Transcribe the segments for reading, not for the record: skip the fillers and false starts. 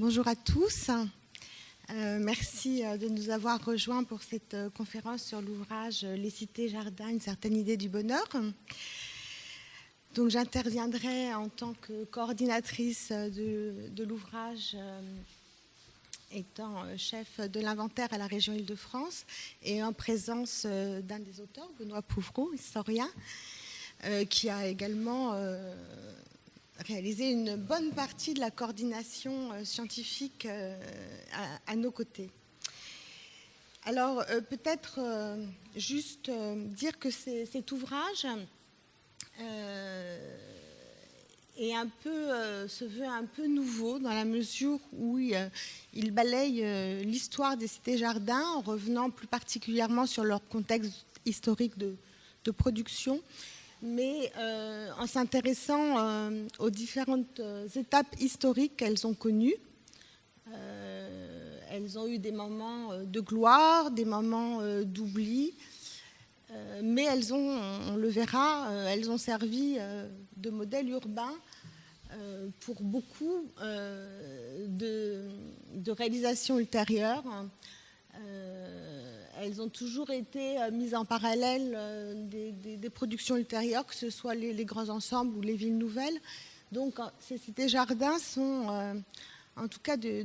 Bonjour à tous. Merci de nous avoir rejoints pour cette conférence sur l'ouvrage Les cités-jardins, une certaine idée du bonheur. Donc j'interviendrai en tant que coordinatrice de l'ouvrage, étant chef de l'inventaire à la région Île-de-France et en présence d'un des auteurs, Benoît Pouvreau, historien, qui a également réalisé une bonne partie de la coordination scientifique à nos côtés. Alors peut-être juste dire que cet ouvrage se veut un peu nouveau dans la mesure où il balaye l'histoire des cités-jardins en revenant plus particulièrement sur leur contexte historique de production, mais en s'intéressant aux différentes étapes historiques qu'elles ont connues. Elles ont eu des moments de gloire, des moments d'oubli, mais elles ont, on le verra, elles ont servi de modèle urbain pour beaucoup de réalisations ultérieures. Elles ont toujours été mises en parallèle des productions ultérieures, que ce soit les grands ensembles ou les villes nouvelles. Donc ces cités-jardins sont, en tout cas de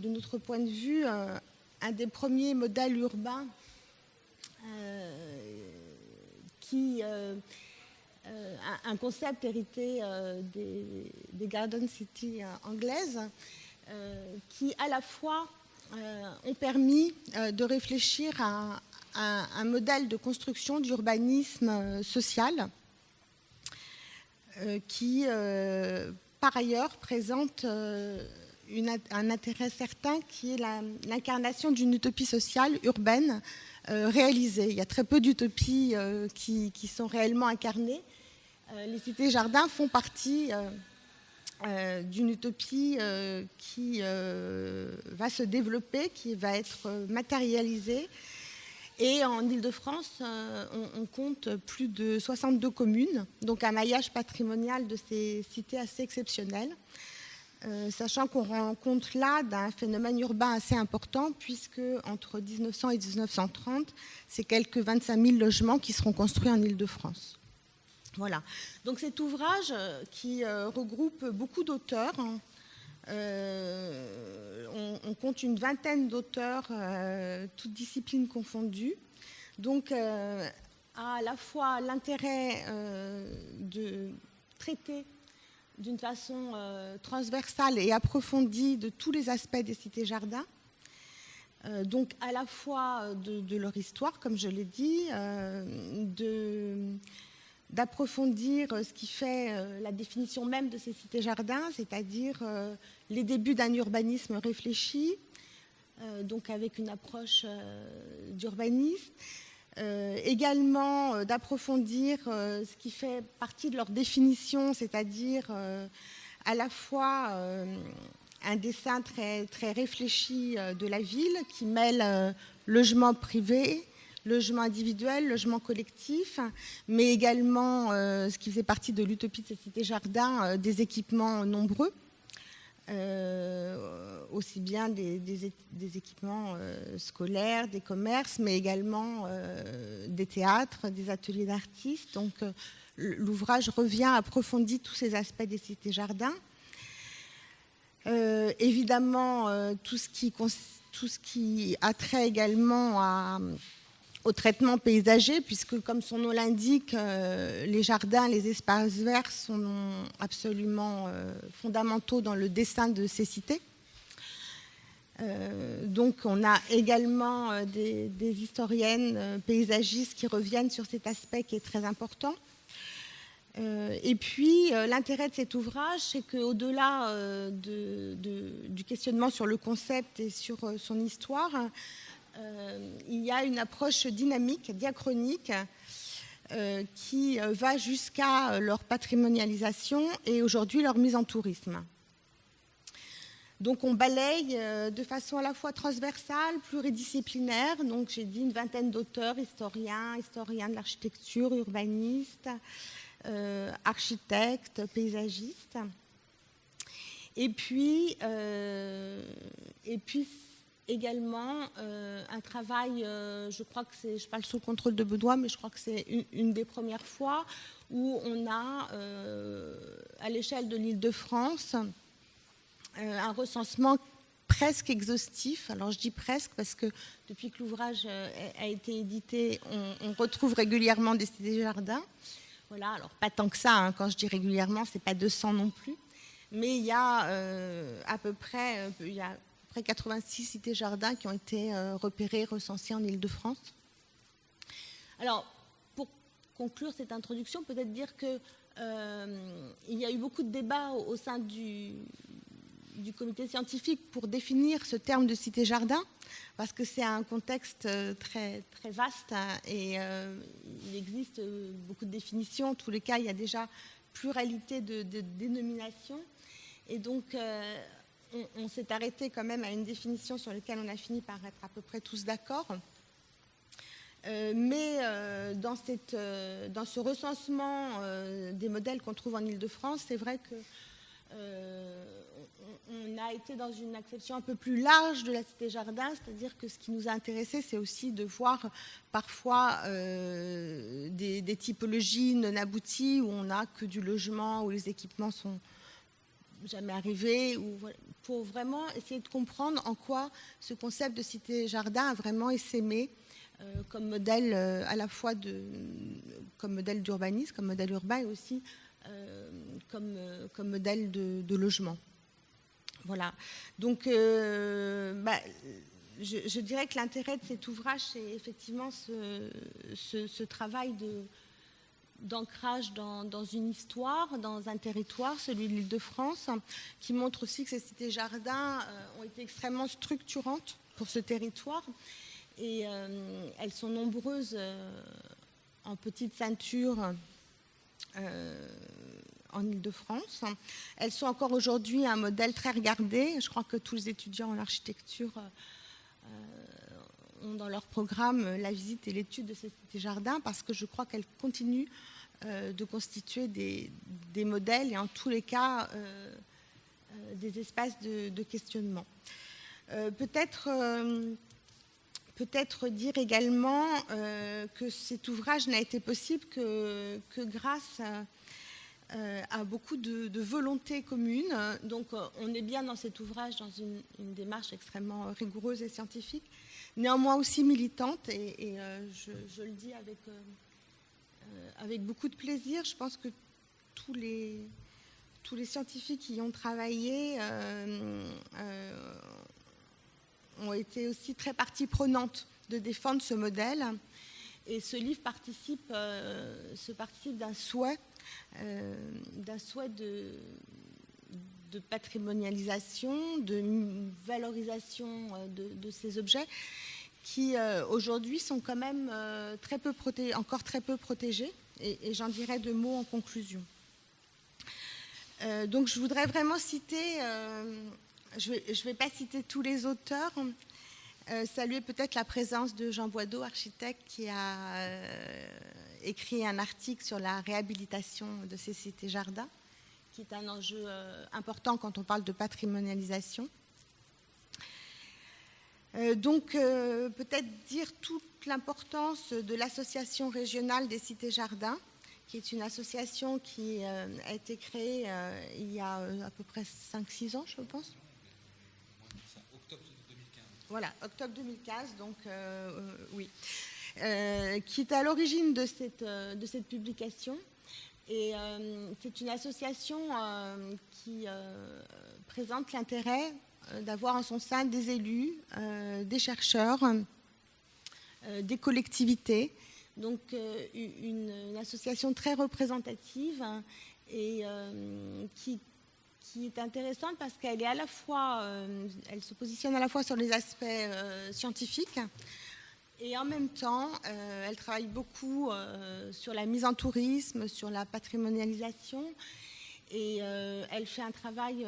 notre point de vue, un des premiers modèles urbains un concept hérité des Garden City anglaises qui à la fois ont permis de réfléchir à un modèle de construction d'urbanisme social qui, par ailleurs, présente un intérêt certain qui est l'incarnation d'une utopie sociale urbaine réalisée. Il y a très peu d'utopies qui sont réellement incarnées. Les cités-jardins font partie d'une utopie qui va se développer, qui va être matérialisée. Et en Île-de-France, on compte plus de 62 communes, donc un maillage patrimonial de ces cités assez exceptionnel, sachant qu'on rencontre là d'un phénomène urbain assez important, puisque entre 1900 et 1930, c'est quelques 25 000 logements qui seront construits en Île-de-France. Voilà. Donc cet ouvrage qui regroupe beaucoup d'auteurs, on compte une vingtaine d'auteurs, toutes disciplines confondues, donc a à la fois l'intérêt de traiter d'une façon transversale et approfondie de tous les aspects des cités-jardins, donc à la fois de leur histoire, comme je l'ai dit, d'approfondir ce qui fait la définition même de ces cités-jardins, c'est-à-dire les débuts d'un urbanisme réfléchi, donc avec une approche d'urbanisme, également d'approfondir ce qui fait partie de leur définition, c'est-à-dire à la fois un dessin très, très réfléchi de la ville qui mêle logement privé, logement individuel, logement collectif, mais également ce qui faisait partie de l'utopie de ces cités-jardins, des équipements nombreux, aussi bien des équipements scolaires, des commerces, mais également des théâtres, des ateliers d'artistes. Donc l'ouvrage revient, approfondit tous ces aspects des cités-jardins. Évidemment, tout ce qui a trait également au traitement paysager, puisque comme son nom l'indique, les jardins, les espaces verts sont absolument fondamentaux dans le dessin de ces cités. Donc on a également des historiennes paysagistes qui reviennent sur cet aspect qui est très important. Et puis l'intérêt de cet ouvrage, c'est qu'au-delà du questionnement sur le concept et sur son histoire, il y a une approche dynamique, diachronique, qui va jusqu'à leur patrimonialisation et aujourd'hui leur mise en tourisme. Donc on balaye de façon à la fois transversale, pluridisciplinaire, donc j'ai dit une vingtaine d'auteurs, historiens de l'architecture, urbanistes, architectes, paysagistes. Et puis également un travail, je crois que c'est, je parle sous le contrôle de Benoît, mais je crois que c'est une des premières fois où on a, à l'échelle de l'Île-de-France, un recensement presque exhaustif. Alors je dis presque parce que depuis que l'ouvrage a été édité, on retrouve régulièrement des cités-jardins. Voilà, alors pas tant que ça, hein. Quand je dis régulièrement, c'est pas 200 non plus. Mais il y a à peu près 86 cités-jardins qui ont été repérés, recensés en Île-de-France. Alors, pour conclure cette introduction, peut-être dire qu'il y a eu beaucoup de débats au sein du comité scientifique pour définir ce terme de cité-jardin, parce que c'est un contexte très, très vaste, hein, et il existe beaucoup de définitions. En tous les cas, il y a déjà pluralité de dénominations. Et donc, on s'est arrêté quand même à une définition sur laquelle on a fini par être à peu près tous d'accord. Mais dans ce recensement des modèles qu'on trouve en Île-de-France, c'est vrai que on a été dans une acception un peu plus large de la cité-jardin, c'est-à-dire que ce qui nous a intéressé, c'est aussi de voir parfois des typologies non abouties où on n'a que du logement, où les équipements sont jamais arrivés, pour vraiment essayer de comprendre en quoi ce concept de cité-jardin a vraiment essaimé comme modèle à la fois comme modèle d'urbanisme, comme modèle urbain et aussi comme modèle de logement. Voilà. Donc, je dirais que l'intérêt de cet ouvrage, c'est effectivement ce travail d'ancrage dans une histoire, dans un territoire, celui de l'Île-de-France, qui montre aussi que ces cités-jardins ont été extrêmement structurantes pour ce territoire. Et elles sont nombreuses en petites ceintures en Île-de-France. Elles sont encore aujourd'hui un modèle très regardé. Je crois que tous les étudiants en architecture ont dans leur programme la visite et l'étude de ces cités-jardins, parce que je crois qu'elles continuent de constituer des modèles et en tous les cas des espaces de questionnement. Peut-être dire également que cet ouvrage n'a été possible que grâce à beaucoup de volonté commune. Donc on est bien dans cet ouvrage dans une démarche extrêmement rigoureuse et scientifique, néanmoins aussi militante, et je le dis avec beaucoup de plaisir. Je pense que tous les scientifiques qui y ont travaillé ont été aussi très partie prenante de défendre ce modèle. Et ce livre participe d'un souhait de patrimonialisation, de valorisation de ces objets qui aujourd'hui sont quand même encore très peu protégés. Et j'en dirai 2 mots en conclusion. Donc je voudrais vraiment citer... je ne vais pas citer tous les auteurs, saluer peut-être la présence de Jean Boideau, architecte, qui a écrit un article sur la réhabilitation de ces cités-jardins, qui est un enjeu important quand on parle de patrimonialisation. Donc peut-être dire toute l'importance de l'association régionale des cités-jardins, qui est une association qui a été créée il y a à peu près 5-6 ans, je pense. Voilà, octobre 2015, donc oui, qui est à l'origine de cette publication. Et c'est une association qui présente l'intérêt d'avoir en son sein des élus, des chercheurs, des collectivités. Donc une association très représentative et qui est intéressante parce qu'elle est à la fois, elle se positionne à la fois sur les aspects scientifiques et en même temps, elle travaille beaucoup sur la mise en tourisme, sur la patrimonialisation, et elle fait un travail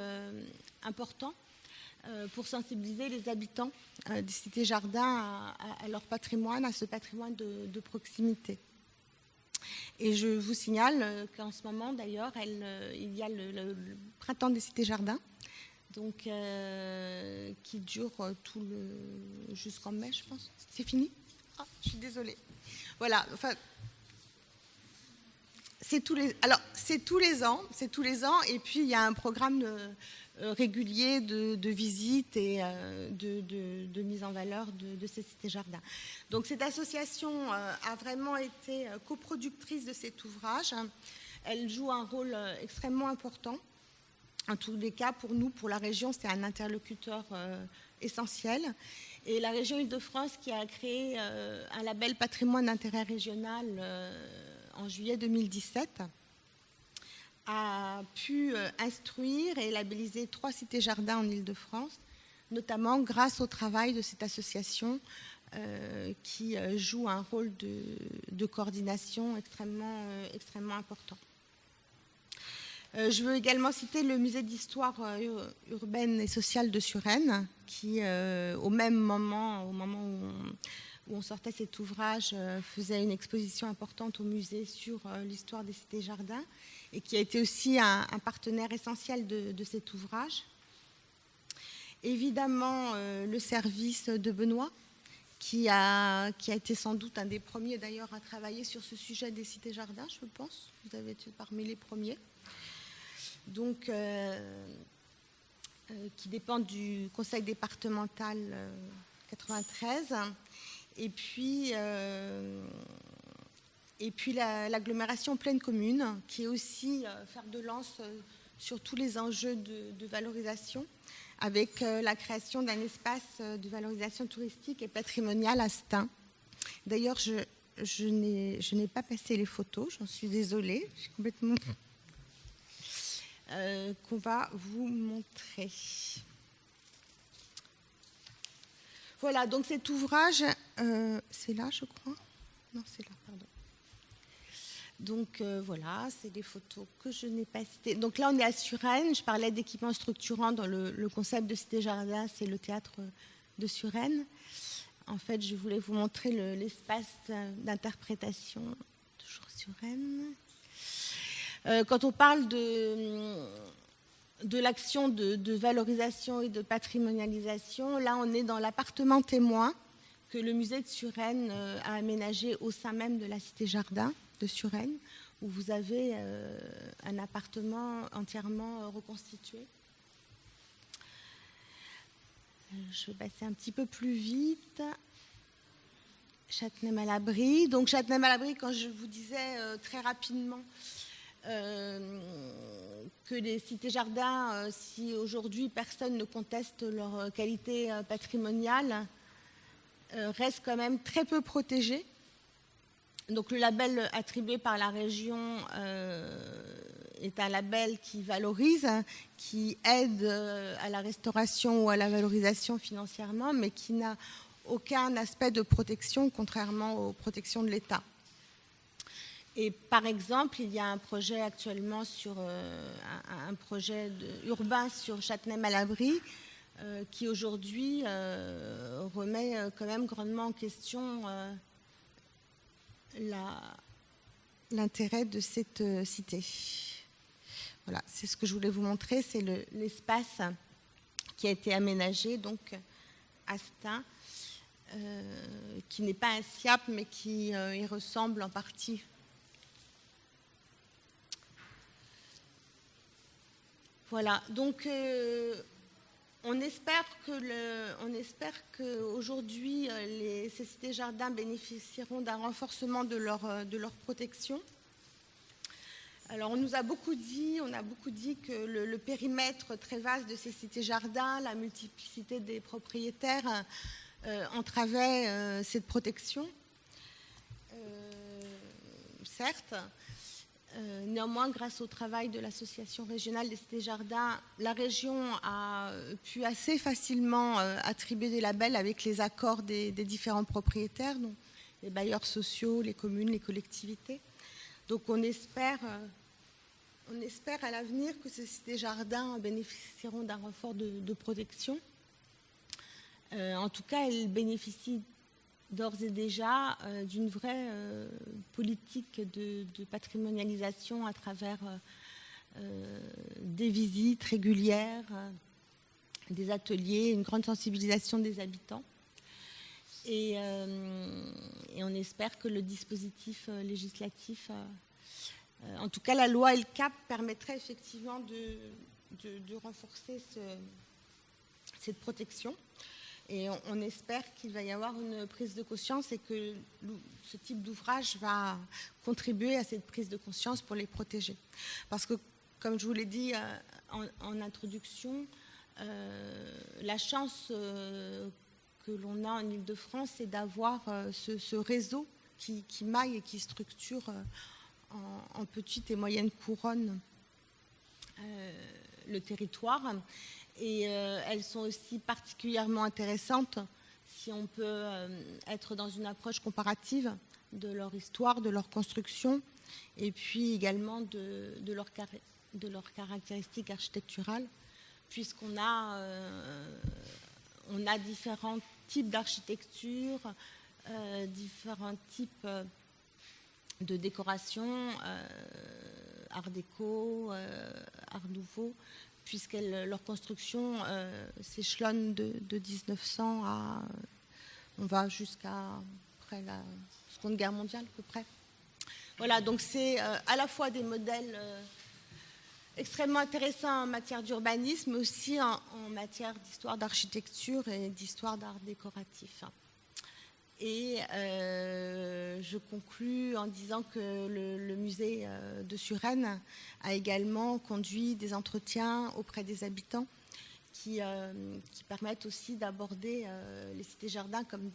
important pour sensibiliser les habitants des cités-jardins à leur patrimoine, à ce patrimoine de proximité. Et je vous signale qu'en ce moment, d'ailleurs, il y a le printemps des cités-jardins donc qui dure jusqu'en mai, je pense. C'est fini? Ah, je suis désolée. Voilà, enfin, c'est tous les ans, et puis il y a un programme régulier de visites et de mise en valeur de ces cités-jardins. Donc cette association a vraiment été coproductrice de cet ouvrage. Elle joue un rôle extrêmement important. En tous les cas, pour nous, pour la région, c'est un interlocuteur essentiel. Et la région Île-de-France, qui a créé un label patrimoine d'intérêt régional en juillet 2017, a pu instruire et labelliser 3 cités-jardins en Île-de-France, notamment grâce au travail de cette association qui joue un rôle de coordination extrêmement important. Je veux également citer le musée d'histoire urbaine et sociale de Suresnes, qui, au moment où on sortait cet ouvrage, faisait une exposition importante au musée sur l'histoire des cités-jardins, et qui a été aussi un partenaire essentiel de cet ouvrage. Évidemment, le service de Benoît, qui a été sans doute un des premiers d'ailleurs à travailler sur ce sujet des cités-jardins, je pense. Vous avez été parmi les premiers. Donc, qui dépend du conseil départemental 93, et puis l'agglomération pleine commune, qui est aussi fer de lance sur tous les enjeux de valorisation, avec la création d'un espace de valorisation touristique et patrimoniale à Stains. D'ailleurs, je n'ai pas passé les photos, j'en suis désolée, je suis complètement... qu'on va vous montrer. Voilà, donc cet ouvrage, c'est là, je crois. Non, c'est là, pardon. Donc voilà, c'est des photos que je n'ai pas citées. Donc là, on est à Suresnes. Je parlais d'équipements structurants dans le concept de cité-jardin, c'est le théâtre de Suresnes. En fait, je voulais vous montrer l'espace d'interprétation, toujours Suresnes. Quand on parle de l'action de valorisation et de patrimonialisation, là on est dans l'appartement témoin que le musée de Suresnes a aménagé au sein même de la cité-jardin de Suresnes, où vous avez un appartement entièrement reconstitué. Je vais passer un petit peu plus vite. Châtenay-Malabry. Donc Châtenay-Malabry, quand je vous disais très rapidement que les cités-jardins, si aujourd'hui personne ne conteste leur qualité patrimoniale, restent quand même très peu protégés. Donc le label attribué par la région est un label qui valorise, qui aide à la restauration ou à la valorisation financièrement, mais qui n'a aucun aspect de protection, contrairement aux protections de l'État. Et par exemple, il y a un projet actuellement sur un projet urbain sur Châtenay-Malabry qui aujourd'hui remet quand même grandement en question l'intérêt de cette cité. Voilà, c'est ce que je voulais vous montrer, c'est l'espace qui a été aménagé donc à Stains, qui n'est pas un SIAP mais qui y ressemble en partie. Voilà, donc on espère qu'aujourd'hui ces cités-jardins bénéficieront d'un renforcement de leur protection. Alors on a beaucoup dit que le périmètre très vaste de ces cités-jardins, la multiplicité des propriétaires entravait cette protection. Certes. Néanmoins, grâce au travail de l'association régionale des cités-jardins, la région a pu assez facilement attribuer des labels avec les accords des différents propriétaires, donc les bailleurs sociaux, les communes, les collectivités. Donc on espère à l'avenir que ces cités-jardins bénéficieront d'un renfort de protection. En tout cas, elles bénéficient d'ores et déjà d'une vraie politique de patrimonialisation à travers des visites régulières, des ateliers, une grande sensibilisation des habitants. Et on espère que le dispositif législatif, en tout cas la loi et le CAP, permettrait effectivement de renforcer cette protection. Et on espère qu'il va y avoir une prise de conscience et que ce type d'ouvrage va contribuer à cette prise de conscience pour les protéger. Parce que, comme je vous l'ai dit en introduction, la chance que l'on a en Île-de-France, c'est d'avoir ce réseau qui maille et qui structure en petite et moyenne couronne le territoire. Et elles sont aussi particulièrement intéressantes si on peut être dans une approche comparative de leur histoire, de leur construction, et puis également de leurs caractéristiques architecturales, puisqu'on a différents types d'architecture, différents types de décoration, art déco, art nouveau, puisque leur construction s'échelonne de 1900 à... On va jusqu'à après la Seconde Guerre mondiale, à peu près. Voilà, donc c'est à la fois des modèles extrêmement intéressants en matière d'urbanisme, mais aussi en matière d'histoire d'architecture et d'histoire d'art décoratif. Et je conclus en disant que le musée de Suresnes a également conduit des entretiens auprès des habitants qui permettent aussi d'aborder les cités-jardins comme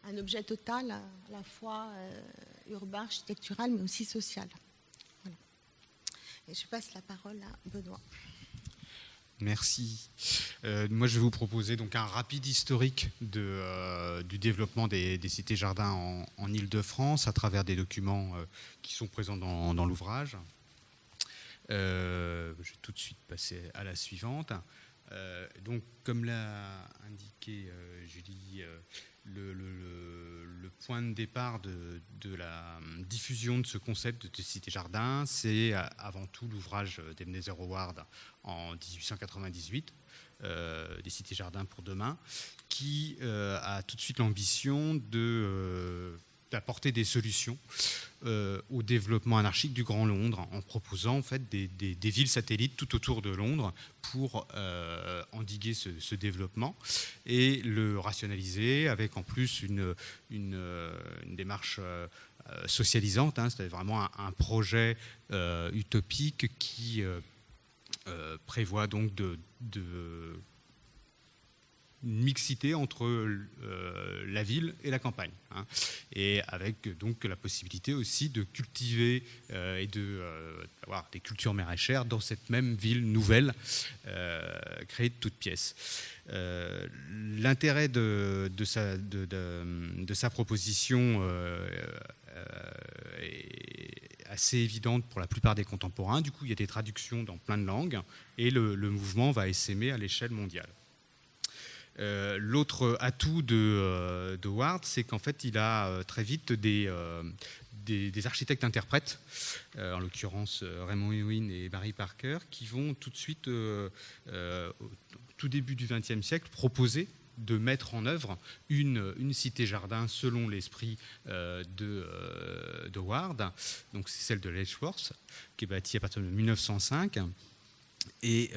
un objet total, à la fois urbain, architectural, mais aussi social. Voilà. Et je passe la parole à Benoît. Merci. Moi, je vais vous proposer donc un rapide historique du développement des cités-jardins en Île-de-France à travers des documents qui sont présents dans l'ouvrage. Je vais tout de suite passer à la suivante. Donc, comme l'a indiqué Julie, le point de départ de la diffusion de ce concept de cité-jardin, c'est avant tout l'ouvrage d'Ebenezer Howard en 1898, des cités-jardins pour demain, qui a tout de suite l'ambition d'apporter des solutions au développement anarchique du Grand Londres, en proposant en fait des villes satellites tout autour de Londres pour endiguer ce développement et le rationaliser avec en plus une démarche socialisante, hein, c'est vraiment un projet utopique qui prévoit donc une mixité entre la ville et la campagne, hein, et avec donc la possibilité aussi de cultiver et d'avoir des cultures maraîchères dans cette même ville nouvelle créée de toutes pièces. L'intérêt de sa proposition est assez évidente pour la plupart des contemporains. Du coup, il y a des traductions dans plein de langues et le mouvement va essaimer à l'échelle mondiale. L'autre atout de Howard, c'est qu'en fait, il a très vite des architectes interprètes, en l'occurrence Raymond Ewing et Barry Parker, qui vont tout de suite, au tout début du XXe siècle, proposer de mettre en œuvre une cité-jardin selon l'esprit de Howard. Donc c'est celle de Letchworth, qui est bâtie à partir de 1905. Et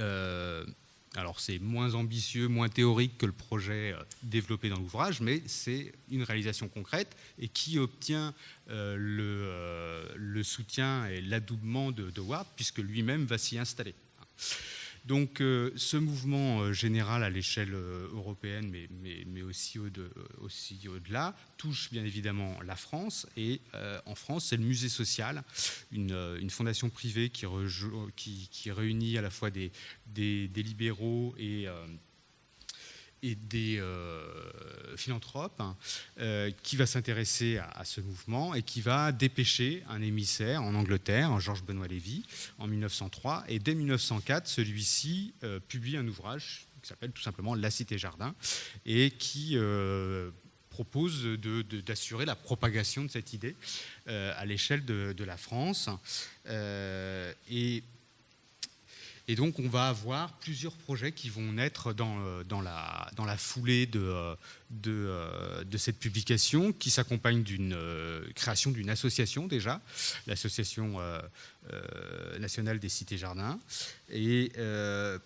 alors c'est moins ambitieux, moins théorique que le projet développé dans l'ouvrage, mais c'est une réalisation concrète et qui obtient le soutien et l'adoubement de Howard, puisque lui-même va s'y installer. Donc ce mouvement général à l'échelle européenne, mais aussi au-delà, touche bien évidemment la France. Et en France, c'est le Musée social, une fondation privée qui réunit à la fois des libéraux et des philanthropes, qui va s'intéresser à ce mouvement et qui va dépêcher un émissaire en Angleterre, Georges Benoît Lévy, en 1903. Et dès 1904, celui-ci publie un ouvrage qui s'appelle tout simplement La Cité-Jardin et qui propose d'assurer la propagation de cette idée à l'échelle de la France. Et donc on va avoir plusieurs projets qui vont naître dans la foulée de cette publication, qui s'accompagne d'une création d'une association déjà, l'association nationale des cités-jardins, et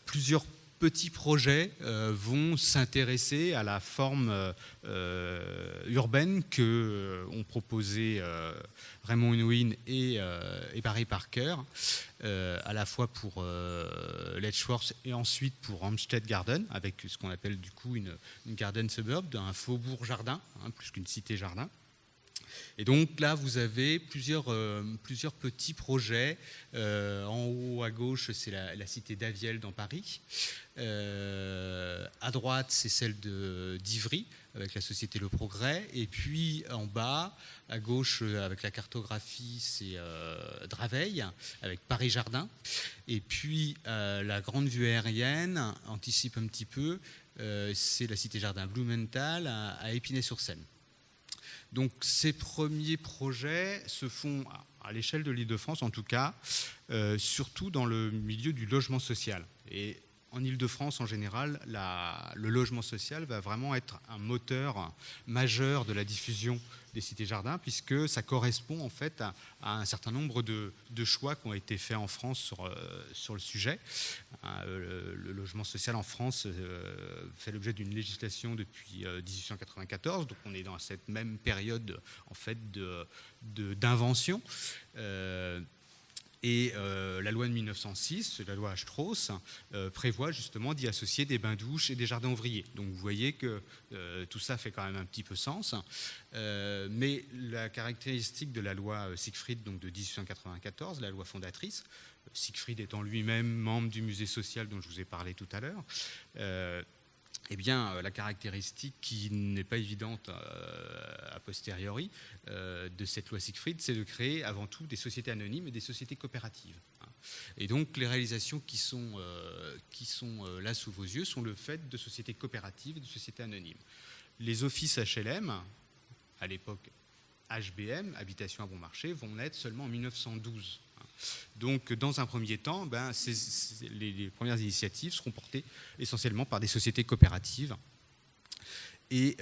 plusieurs petits projets vont s'intéresser à la forme urbaine que ont proposé Raymond Unwin et Barry Parker, à la fois pour Letchworth et ensuite pour Hampstead Garden, avec ce qu'on appelle du coup une garden suburb, un faubourg jardin, plus qu'une cité jardin. Et donc là, vous avez plusieurs petits projets. En haut à gauche, c'est la cité d'Avielle dans Paris. À droite, c'est celle d'Ivry, avec la société Le Progrès. Et puis en bas, à gauche, avec la cartographie, c'est Draveil, avec Paris Jardin. Et puis la grande vue aérienne anticipe un petit peu, c'est la cité jardin Blumenthal à Épinay-sur-Seine. Donc ces premiers projets se font à l'échelle de l'Île-de-France, en tout cas, surtout dans le milieu du logement social. Et en Île-de-France, en général, le logement social va vraiment être un moteur majeur de la diffusion des cités-jardins, puisque ça correspond en fait à un certain nombre de choix qui ont été faits en France sur le sujet. Le logement social en France fait l'objet d'une législation depuis 1894, donc on est dans cette même période en fait d'invention. Et la loi de 1906, la loi Strauss, prévoit justement d'y associer des bains-douches et des jardins ouvriers. Donc vous voyez que tout ça fait quand même un petit peu sens. Mais la caractéristique de la loi Siegfried, donc de 1894, la loi fondatrice, Siegfried étant lui-même membre du musée social dont je vous ai parlé tout à l'heure, eh bien, la caractéristique qui n'est pas évidente a posteriori de cette loi Siegfried, c'est de créer avant tout des sociétés anonymes et des sociétés coopératives. Et donc, les réalisations qui sont là sous vos yeux sont le fait de sociétés coopératives et de sociétés anonymes. Les offices HLM, à l'époque HBM, Habitation à bon marché, vont naître seulement en 1912. Donc, dans un premier temps, les premières initiatives seront portées essentiellement par des sociétés coopératives et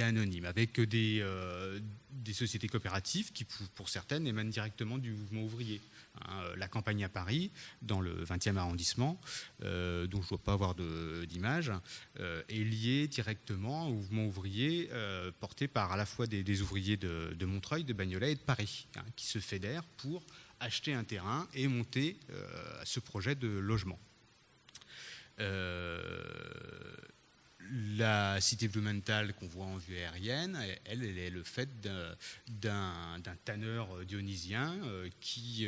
anonymes, avec des sociétés coopératives qui, pour certaines, émanent directement du mouvement ouvrier. La Campagne à Paris, dans le 20e arrondissement, dont je ne dois pas avoir d'image, est liée directement au mouvement ouvrier porté par à la fois des ouvriers de Montreuil, de Bagnolet et de Paris, qui se fédèrent pour acheter un terrain et monter ce projet de logement. La cité Blumenthal qu'on voit en vue aérienne, elle est le fait d'un tanneur dionysien qui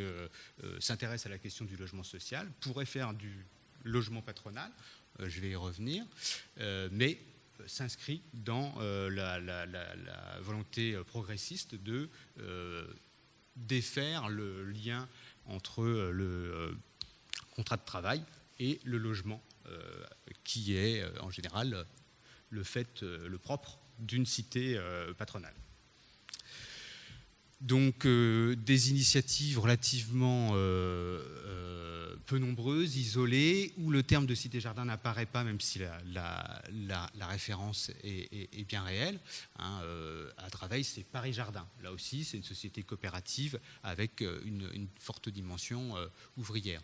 s'intéresse à la question du logement social, pourrait faire du logement patronal, je vais y revenir, mais s'inscrit dans la volonté progressiste de défaire le lien entre le contrat de travail et le logement, qui est en général le propre d'une cité patronale. Donc des initiatives relativement peu nombreuses, isolées, où le terme de cité-jardin n'apparaît pas, même si la référence est bien réelle. À Draveil, c'est Paris Jardin. Là aussi, c'est une société coopérative avec une forte dimension ouvrière.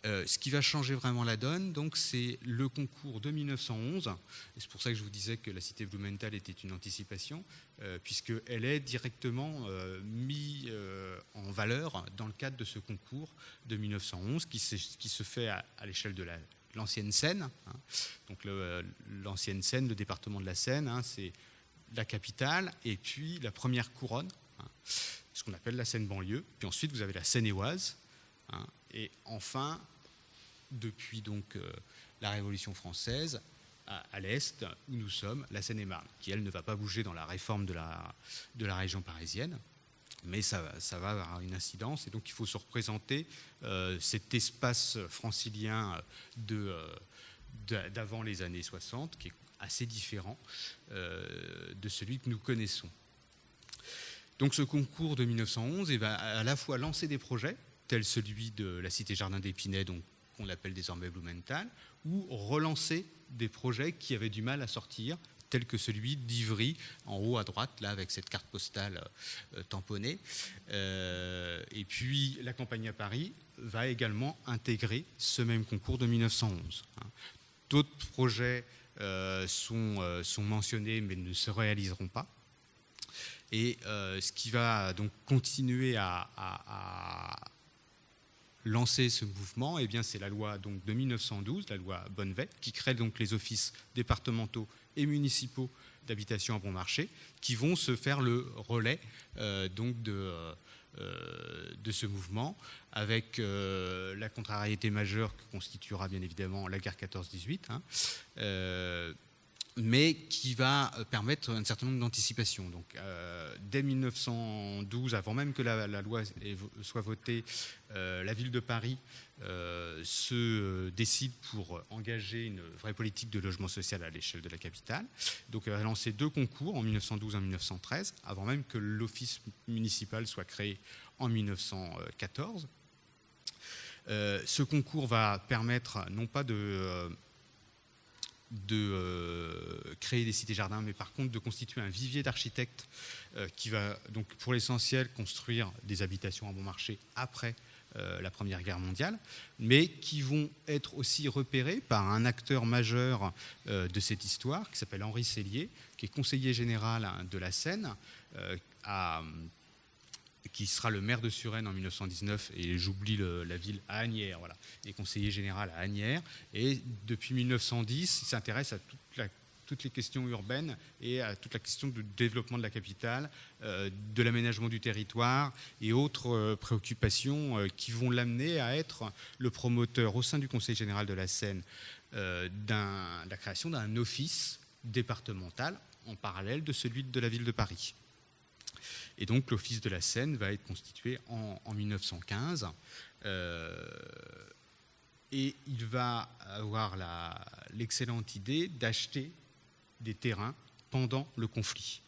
Ce qui va changer vraiment la donne, donc, c'est le concours de 1911. Et c'est pour ça que je vous disais que la cité Blumenthal était une anticipation, puisqu'elle est directement mise en valeur dans le cadre de ce concours de 1911 qui se fait à l'échelle de l'ancienne Seine. Donc l'ancienne Seine, le département de la Seine, c'est la capitale et puis la première couronne, ce qu'on appelle la Seine-banlieue. Puis ensuite, vous avez la Seine-et-Oise. Et enfin, depuis donc la Révolution française, à l'est, où nous sommes, la Seine-et-Marne, qui, elle, ne va pas bouger dans la réforme de la région parisienne, mais ça va avoir une incidence. Et donc, il faut se représenter cet espace francilien d'avant les années 60, qui est assez différent de celui que nous connaissons. Donc, ce concours de 1911 va à la fois lancer des projets tel celui de la cité Jardin d'Épinay, donc qu'on appelle désormais Blumenthal, ou relancer des projets qui avaient du mal à sortir, tel que celui d'Ivry, en haut à droite, là, avec cette carte postale tamponnée. Et puis, la campagne à Paris va également intégrer ce même concours de 1911. D'autres projets sont mentionnés, mais ne se réaliseront pas. Et ce qui va donc continuer à lancer ce mouvement, eh bien, c'est la loi donc, de 1912, la loi Bonnevet, qui crée donc les offices départementaux et municipaux d'habitation à bon marché, qui vont se faire le relais donc de ce mouvement, avec la contrariété majeure que constituera bien évidemment la guerre 14-18, mais qui va permettre un certain nombre d'anticipations. Donc, dès 1912, avant même que la loi soit votée, la ville de Paris se décide pour engager une vraie politique de logement social à l'échelle de la capitale. Donc, elle va lancer 2 concours, en 1912 et en 1913, avant même que l'office municipal soit créé en 1914. Ce concours va permettre non pas de créer des cités-jardins, mais par contre de constituer un vivier d'architectes qui va donc pour l'essentiel construire des habitations à bon marché après la Première Guerre mondiale, mais qui vont être aussi repérés par un acteur majeur de cette histoire, qui s'appelle Henri Sellier, qui est conseiller général de la Seine, qui sera le maire de Suresnes en 1919, et j'oublie la ville, à Asnières, voilà, et conseiller général à Asnières. Et depuis 1910, il s'intéresse à toutes les questions urbaines et à toute la question du développement de la capitale, de l'aménagement du territoire et autres préoccupations qui vont l'amener à être le promoteur au sein du Conseil général de la Seine de la création d'un office départemental en parallèle de celui de la ville de Paris. Et donc l'Office de la Seine va être constitué en 1915 et il va avoir l'excellente idée d'acheter des terrains pendant le conflit.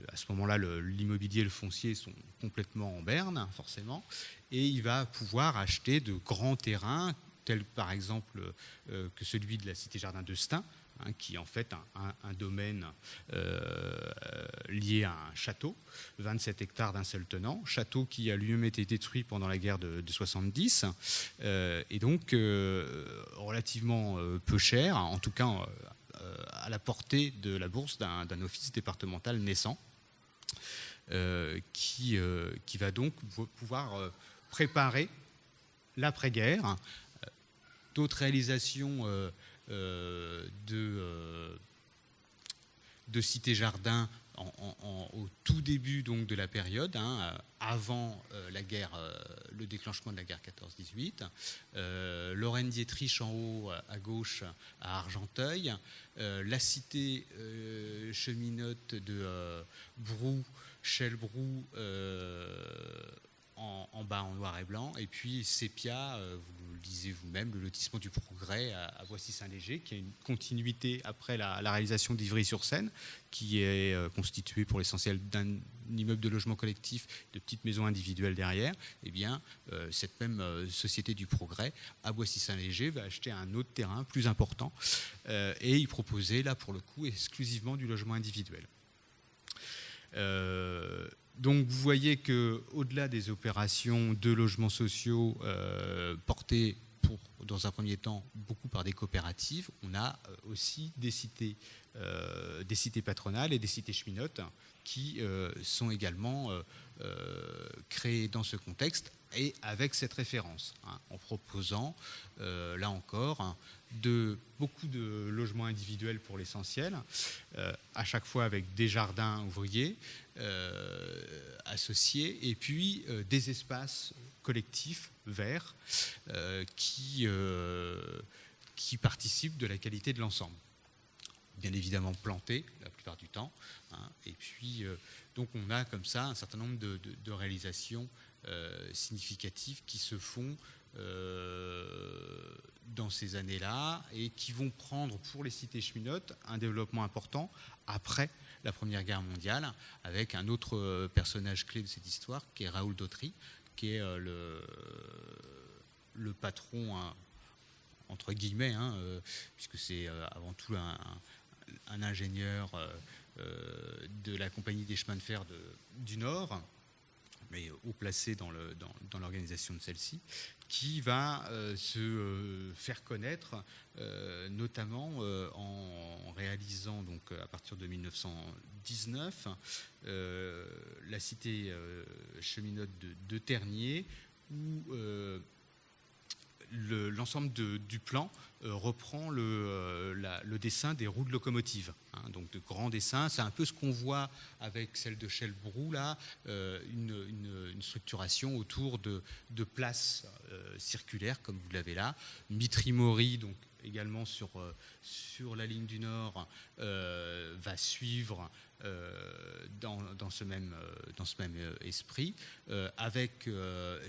À ce moment-là, l'immobilier et le foncier sont complètement en berne, forcément, et il va pouvoir acheter de grands terrains, tels par exemple que celui de la cité-jardin de Stein, qui est en fait un domaine lié à un château, 27 hectares d'un seul tenant, château qui a lui-même été détruit pendant la guerre de 70, et donc relativement peu cher, en tout cas à la portée de la bourse d'un office départemental naissant, qui va donc pouvoir préparer l'après-guerre. D'autres réalisations de cités-jardins au tout début donc, de la période, avant la guerre, le déclenchement de la guerre 14-18, Lorraine Dietrich en haut à gauche à Argenteuil, la cité cheminote de Brou, Chelles-Brou en bas en noir et blanc, et puis Sépia, vous le lisez vous-même, le lotissement du Progrès à Boissy-Saint-Léger, qui a une continuité après la réalisation d'Ivry-sur-Seine, qui est constitué pour l'essentiel d'un immeuble de logement collectif, de petites maisons individuelles derrière. Eh bien, cette même société du Progrès à Boissy-Saint-Léger va acheter un autre terrain plus important et y proposer, là pour le coup, exclusivement du logement individuel. Donc vous voyez qu'au-delà des opérations de logements sociaux portées dans un premier temps beaucoup par des coopératives, on a aussi des cités patronales et des cités cheminotes qui sont également créées dans ce contexte et avec cette référence, en proposant, là encore, beaucoup de logements individuels pour l'essentiel, à chaque fois avec des jardins ouvriers associés, et puis des espaces collectifs verts qui participent de la qualité de l'ensemble. Bien évidemment plantés la plupart du temps, et puis donc on a comme ça un certain nombre de réalisations significatives qui se font dans ces années-là et qui vont prendre pour les cités cheminotes un développement important après la Première Guerre mondiale, avec un autre personnage clé de cette histoire qui est Raoul Dautry, qui est le patron, hein, entre guillemets, puisque c'est avant tout un ingénieur de la compagnie des chemins de fer du Nord, mais haut placé dans l'organisation de celle-ci, qui va se faire connaître, notamment en réalisant, donc, à partir de 1919, la cité cheminote de Tergnier, où l'ensemble du plan reprend le dessin des roues de locomotive, donc de grands dessins. C'est un peu ce qu'on voit avec celle de Chelles-Brou, là, une structuration autour de places circulaires, comme vous l'avez là. Mitry-Mory, donc également sur la ligne du Nord, va suivre dans ce même esprit. Avec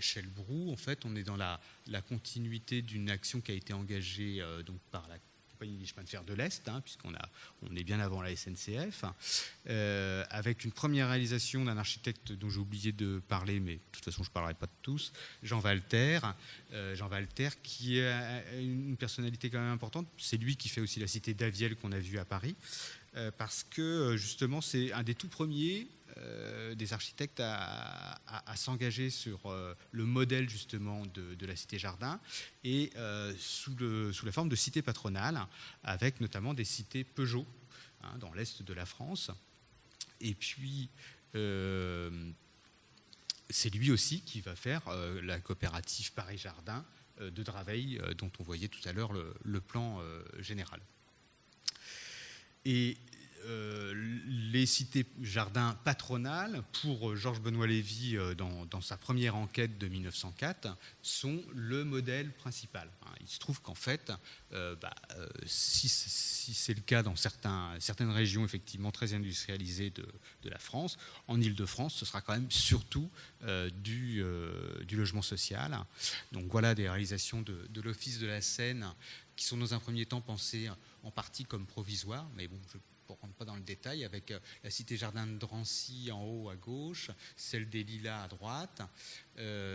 Chelles-Brou, en fait, on est dans la continuité d'une action qui a été engagée donc par la compagnie des chemins de fer de l'Est, puisqu'on est bien avant la SNCF, avec une première réalisation d'un architecte dont j'ai oublié de parler, mais de toute façon je ne parlerai pas de tous, Jean Walter, qui est une personnalité quand même importante. C'est lui qui fait aussi la cité d'Aviel qu'on a vue à Paris, parce que justement c'est un des tout premiers des architectes à s'engager sur le modèle justement de la cité jardin, et sous la forme de cité patronale, avec notamment des cités Peugeot, dans l'est de la France. Et puis c'est lui aussi qui va faire la coopérative Paris Jardin de Draveil, dont on voyait tout à l'heure le plan général. Et les cités jardins patronales, pour Georges Benoît-Lévy, dans sa première enquête de 1904, sont le modèle principal. Il se trouve qu'en fait, si c'est le cas dans certaines régions effectivement très industrialisées de la France, en Île-de-France, ce sera quand même surtout du logement social. Donc voilà des réalisations de l'Office de la Seine qui sont dans un premier temps pensées en partie comme provisoires, mais bon, je ne rentre pas dans le détail, avec la cité jardin de Drancy en haut à gauche, celle des Lilas à droite,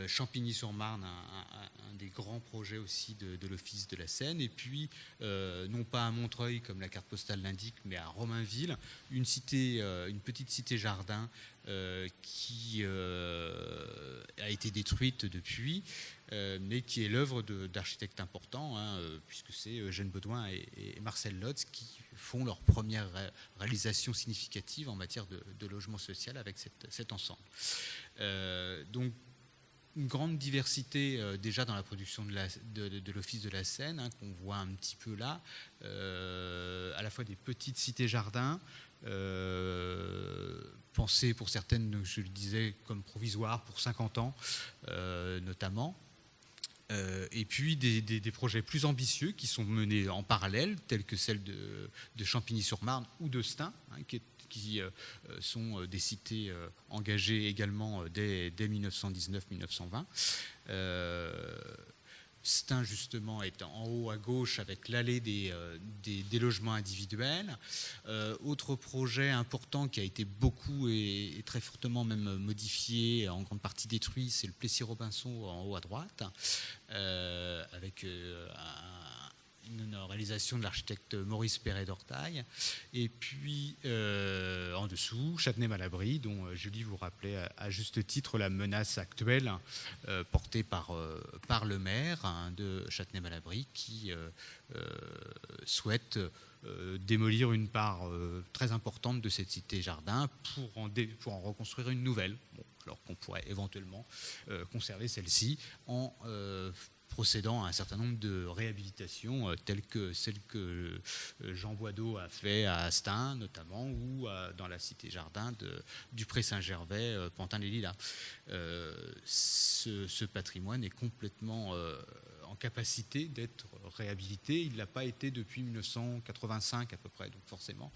Champigny-sur-Marne, un des grands projets aussi de l'Office de la Seine, et puis non pas à Montreuil comme la carte postale l'indique, mais à Romainville, une petite cité jardin qui a été détruite depuis, mais qui est l'œuvre d'architectes importants, puisque c'est Eugène Baudouin et Marcel Lotz qui font leur première réalisation significative en matière de logement social avec cet ensemble. Donc, une grande diversité déjà dans la production de l'Office de la Seine, qu'on voit un petit peu là, à la fois des petites cités-jardins, pensées pour certaines, je le disais, comme provisoires pour 50 ans notamment. Et puis des projets plus ambitieux qui sont menés en parallèle, tels que celle de Champigny-sur-Marne ou de Stein, qui sont des cités engagées également dès 1919-1920. Stein, justement, est en haut à gauche avec l'allée des logements individuels. Autre projet important qui a été beaucoup et très fortement même modifié, en grande partie détruit, c'est le Plessis-Robinson en haut à droite, avec une réalisation de l'architecte Maurice Perret d'Ortail. Et puis, en dessous, Châtenay-Malabry, dont Julie vous rappelait à juste titre la menace actuelle portée par le maire de Châtenay-Malabry, qui souhaite démolir une part très importante de cette cité-jardin pour en reconstruire une nouvelle, alors qu'on pourrait éventuellement conserver celle-ci en procédant à un certain nombre de réhabilitations telles que celles que Jean Boideau a fait à Stein notamment, ou dans la cité-jardin du Pré-Saint-Gervais, Pantin-les-Lilas. Ce patrimoine est complètement en capacité d'être réhabilité. Il ne l'a pas été depuis 1985 à peu près, donc forcément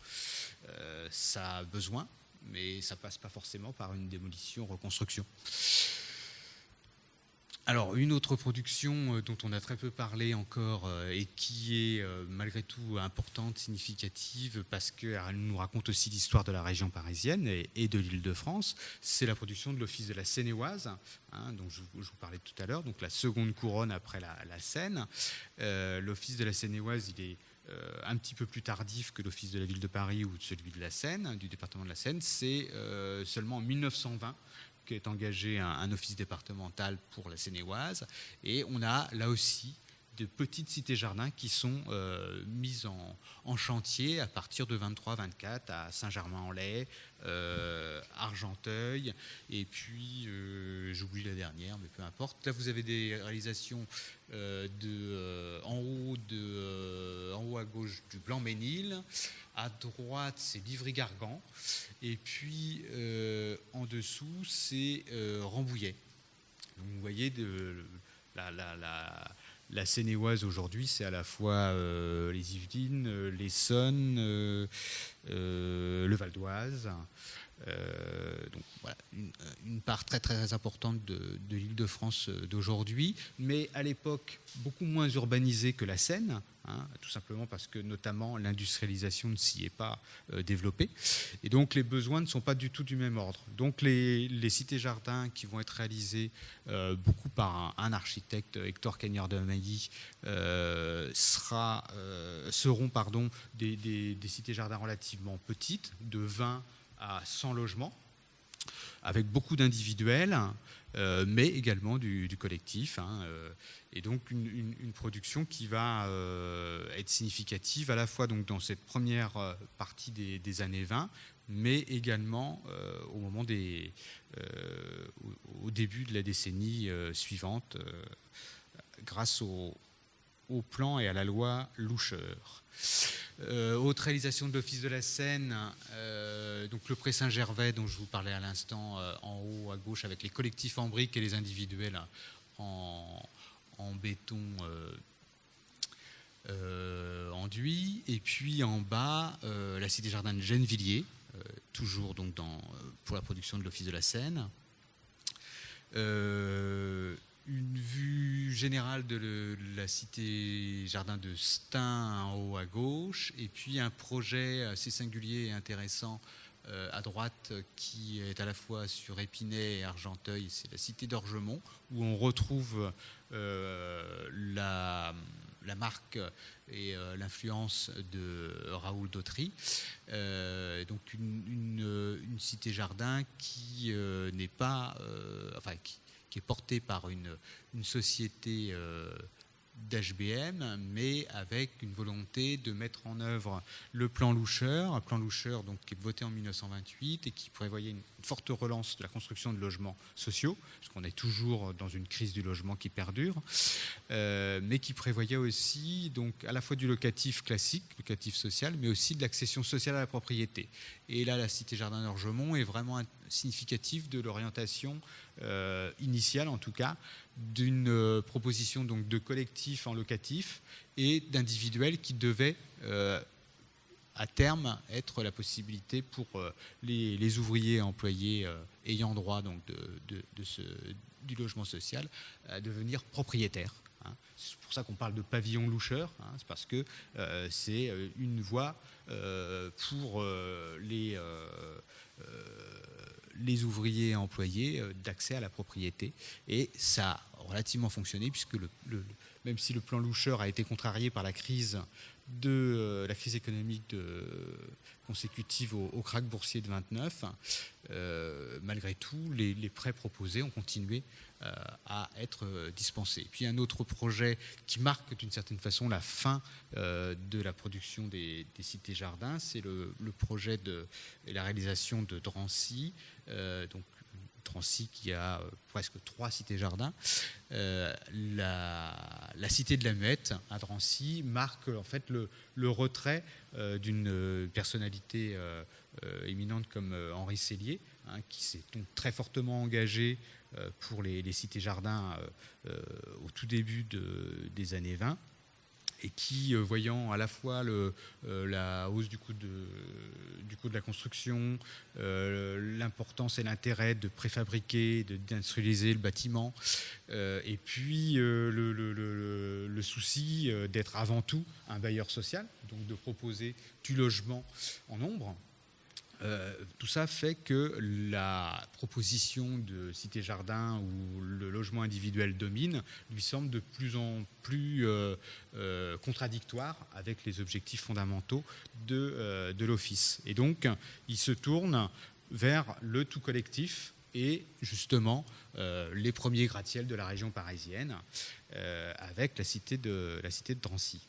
ça a besoin, mais ça ne passe pas forcément par une démolition-reconstruction. Alors, une autre production dont on a très peu parlé encore et qui est malgré tout importante, significative, parce qu'elle nous raconte aussi l'histoire de la région parisienne et de l'Île-de-France, c'est la production de l'Office de la Seine-et-Oise, dont je vous parlais tout à l'heure, donc la seconde couronne après la Seine. L'Office de la Seine-et-Oise, il est un petit peu plus tardif que l'Office de la Ville de Paris ou celui de la Seine, du département de la Seine. C'est seulement en 1920 qu'est engagé un office départemental pour la Seine-et-Oise. Et on a là aussi de petites cités-jardins qui sont mises en chantier à partir de 23-24 à Saint-Germain-en-Laye, Argenteuil, et puis j'oublie la dernière, mais peu importe. Là, vous avez des réalisations en haut à gauche du Blanc-Ménil. À droite, c'est Livry-Gargan. Et puis, en dessous, c'est Rambouillet. Donc, vous voyez, la Seine-et-Oise aujourd'hui, c'est à la fois les Yvelines, l'Essonne, le Val d'Oise. Donc voilà, une part très très importante de l'Île-de-France d'aujourd'hui, mais à l'époque beaucoup moins urbanisée que la Seine, tout simplement parce que notamment l'industrialisation ne s'y est pas développée, et donc les besoins ne sont pas du tout du même ordre. Donc les cités-jardins qui vont être réalisées beaucoup par un architecte, Hector Cagnard de Mailly, seront des cités-jardins relativement petites, de 20 à 100 logements, avec beaucoup d'individuels, mais également du collectif. Et donc une production qui va être significative à la fois donc, dans cette première partie des années 20, mais également au moment au début de la décennie suivante, grâce au plan et à la loi Loucheur. Autre réalisation de l'Office de la Seine, donc le Pré Saint-Gervais dont je vous parlais à l'instant, en haut à gauche avec les collectifs en briques et les individuels en béton enduit, et puis en bas la cité-jardin de Gennevilliers, toujours donc pour la production de l'Office de la Seine. Une vue générale de la cité-jardin de Stein en haut à gauche, et puis un projet assez singulier et intéressant à droite qui est à la fois sur Épinay et Argenteuil, c'est la cité d'Orgemont, où on retrouve la marque et l'influence de Raoul Dautry. Donc une cité-jardin qui n'est pas... qui est portée par une société d'HBM, mais avec une volonté de mettre en œuvre le plan Loucheur, un plan Loucheur donc, qui est voté en 1928 et qui prévoyait une forte relance de la construction de logements sociaux, parce qu'on est toujours dans une crise du logement qui perdure, mais qui prévoyait aussi donc, à la fois du locatif classique, locatif social, mais aussi de l'accession sociale à la propriété. Et là, la cité-jardin d'Orgemont est vraiment significative de l'orientation initiale, en tout cas, d'une proposition donc, de collectif en locatif et d'individuels qui devaient à terme être la possibilité pour les ouvriers employés ayant droit donc, du logement social à devenir propriétaires. C'est pour ça qu'on parle de pavillon loucheur, c'est parce que c'est une voie pour les ouvriers employés d'accès à la propriété. Et ça a relativement fonctionné, puisque même si le plan Loucheur a été contrarié par la crise économique consécutive au krach boursier de 29, malgré tout, les prêts proposés ont continué à être dispensés. Et puis un autre projet qui marque d'une certaine façon la fin de la production des cités-jardins, c'est le projet et la réalisation de Drancy, donc Drancy qui a presque 3 cités-jardins. La cité de la Muette à Drancy marque en fait le retrait d'une personnalité éminente comme Henri Sellier, qui s'est donc très fortement engagé pour les cités-jardins au tout début des années 20. et qui, voyant à la fois la hausse du coût de la construction, l'importance et l'intérêt de préfabriquer, d'industrialiser le bâtiment, et puis le souci d'être avant tout un bailleur social, donc de proposer du logement en nombre. Tout ça fait que la proposition de Cité-Jardin où le logement individuel domine lui semble de plus en plus contradictoire avec les objectifs fondamentaux de l'Office. Et donc, il se tourne vers le tout collectif et justement les premiers gratte-ciel de la région parisienne avec la cité de Drancy.